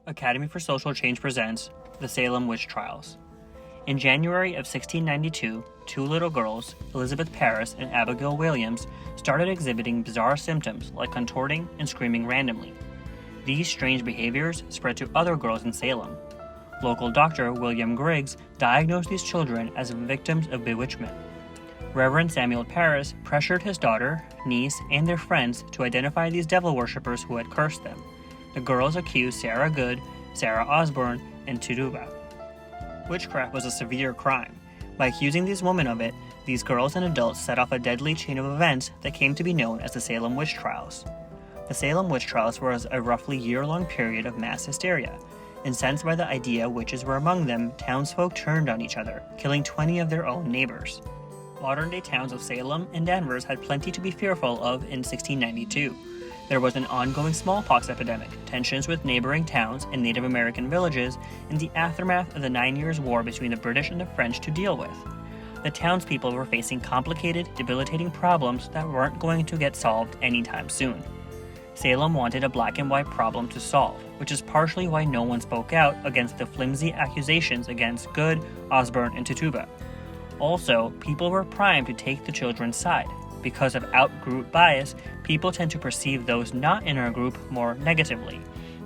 Academy for Social Change presents the Salem Witch Trials. In January of 1692, two little girls, Elizabeth Parris and Abigail Williams, started exhibiting bizarre symptoms like contorting and screaming randomly. These strange behaviors spread to other girls in Salem. Local doctor William Griggs diagnosed these children as victims of bewitchment. Reverend Samuel Parris pressured his daughter, niece, and their friends to identify these devil worshippers who had cursed them. The girls accused Sarah Good, Sarah Osborne, and Tituba. Witchcraft was a severe crime. By accusing these women of it, these girls and adults set off a deadly chain of events that came to be known as the Salem Witch Trials. The Salem Witch Trials was a roughly year-long period of mass hysteria. Incensed by the idea witches were among them, townsfolk turned on each other, killing 20 of their own neighbors. Modern-day towns of Salem and Danvers had plenty to be fearful of in 1692. There was an ongoing smallpox epidemic, tensions with neighboring towns and Native American villages, and the aftermath of the 9 Years' War between the British and the French to deal with. The townspeople were facing complicated, debilitating problems that weren't going to get solved anytime soon. Salem wanted a black and white problem to solve, which is partially why no one spoke out against the flimsy accusations against Good, Osborne, and Tituba. Also, people were primed to take the children's side. Because of out-group bias, people tend to perceive those not in our group more negatively.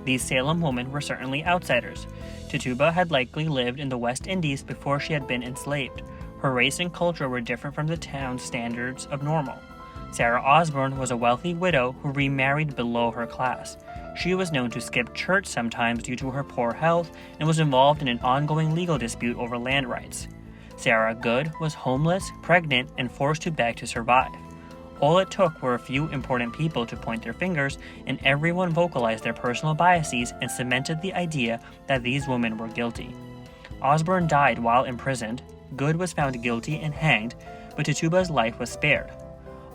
These Salem women were certainly outsiders. Tituba had likely lived in the West Indies before she had been enslaved. Her race and culture were different from the town's standards of normal. Sarah Osborne was a wealthy widow who remarried below her class. She was known to skip church sometimes due to her poor health and was involved in an ongoing legal dispute over land rights. Sarah Good was homeless, pregnant, and forced to beg to survive. All it took were a few important people to point their fingers, and everyone vocalized their personal biases and cemented the idea that these women were guilty. Osborne died while imprisoned, Good was found guilty and hanged, but Tituba's life was spared.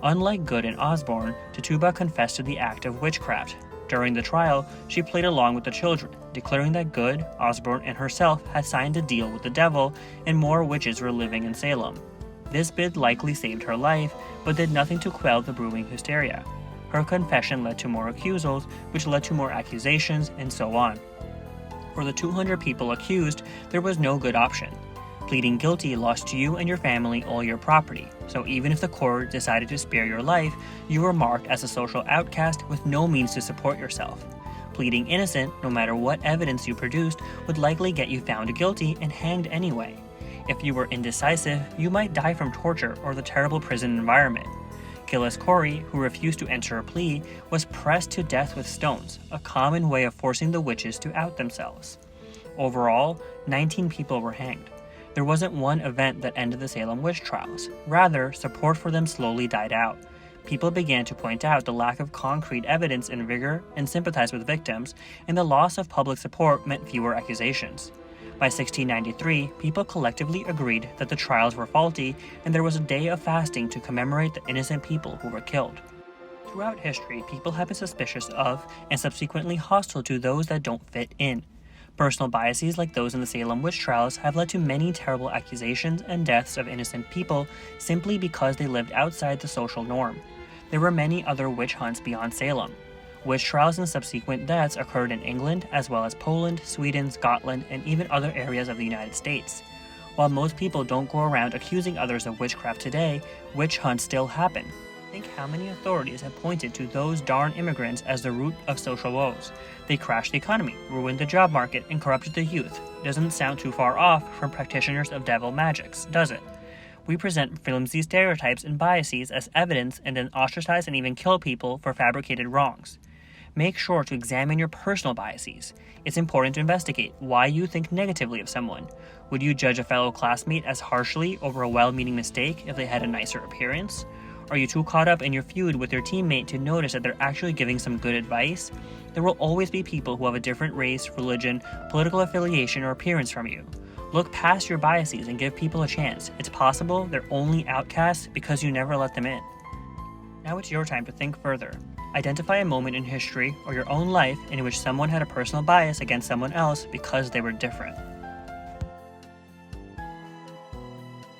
Unlike Good and Osborne, Tituba confessed to the act of witchcraft. During the trial, she played along with the children, declaring that Good, Osborne, and herself had signed a deal with the devil and more witches were living in Salem. This bid likely saved her life, but did nothing to quell the brewing hysteria. Her confession led to more accusals, which led to more accusations, and so on. For the 200 people accused, there was no good option. Pleading guilty lost you and your family all your property, so even if the court decided to spare your life, you were marked as a social outcast with no means to support yourself. Pleading innocent, no matter what evidence you produced, would likely get you found guilty and hanged anyway. If you were indecisive, you might die from torture or the terrible prison environment. Gillis Corey, who refused to enter a plea, was pressed to death with stones, a common way of forcing the witches to out themselves. Overall, 19 people were hanged. There wasn't one event that ended the Salem Witch Trials. Rather, support for them slowly died out. People began to point out the lack of concrete evidence and vigor and sympathize with victims, and the loss of public support meant fewer accusations. By 1693, people collectively agreed that the trials were faulty, and there was a day of fasting to commemorate the innocent people who were killed. Throughout history, people have been suspicious of and subsequently hostile to those that don't fit in. Personal biases like those in the Salem Witch Trials have led to many terrible accusations and deaths of innocent people simply because they lived outside the social norm. There were many other witch hunts beyond Salem. Witch trials and subsequent deaths occurred in England, as well as Poland, Sweden, Scotland, and even other areas of the United States. While most people don't go around accusing others of witchcraft today, witch hunts still happen. Think how many authorities have pointed to those darn immigrants as the root of social woes. They crashed the economy, ruined the job market, and corrupted the youth. Doesn't sound too far off from practitioners of devil magics, does it? We present flimsy stereotypes and biases as evidence and then ostracize and even kill people for fabricated wrongs. Make sure to examine your personal biases. It's important to investigate why you think negatively of someone. Would you judge a fellow classmate as harshly over a well-meaning mistake if they had a nicer appearance? Are you too caught up in your feud with your teammate to notice that they're actually giving some good advice? There will always be people who have a different race, religion, political affiliation, or appearance from you. Look past your biases and give people a chance. It's possible they're only outcasts because you never let them in. Now it's your time to think further. Identify a moment in history or your own life in which someone had a personal bias against someone else because they were different.